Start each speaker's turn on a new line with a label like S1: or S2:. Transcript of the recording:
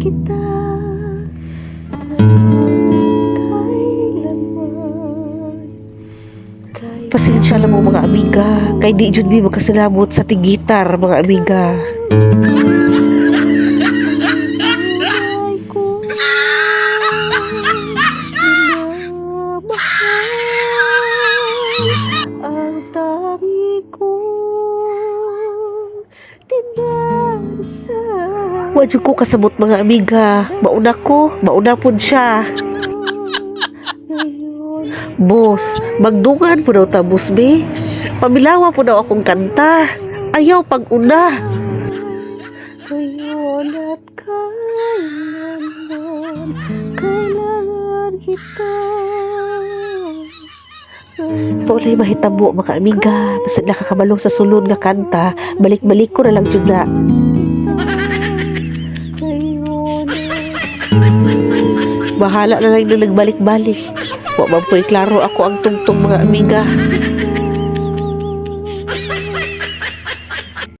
S1: kita ngayon kailanman.
S2: Pasensya lang mo mga amiga, kay di jud mi magkasalamot sa tigitar mga amiga.
S1: Tunay kong minamahal ang tangi kong tinarasal.
S2: Wa jud ko kasabot mga amiga, mauna pud siya.
S1: Ngayon
S2: Boss, magdungan po daw ta, boss be. Pamilawa po daw akong kanta. Ayaw pag-una.
S1: ngayon at kailanman kailangan kita.
S2: Paulay mahitabo mga amiga. Basta nakakabalo sa sulod nga kanta, balik-balik ko na lang jud na.
S1: Ngayon
S2: Bahala na lang na nagbalik-balik. Wa man po'y klaro ako ang tungtong mga amiga.